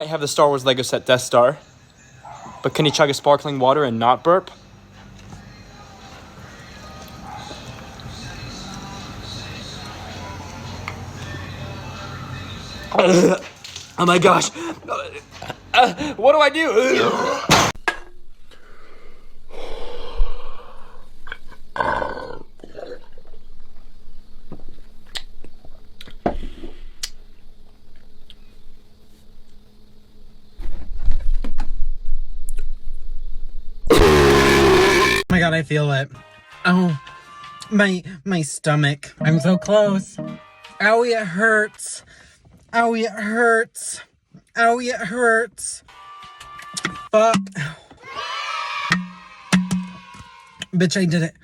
I have the Star Wars Lego set Death Star, but can he chug a sparkling water and not burp? Oh my gosh! What do I do? Oh my god, I feel it. Oh, my stomach. I'm so close. Owie, it hurts. Owie, it hurts. Owie, it hurts. Fuck. Bitch, I did it.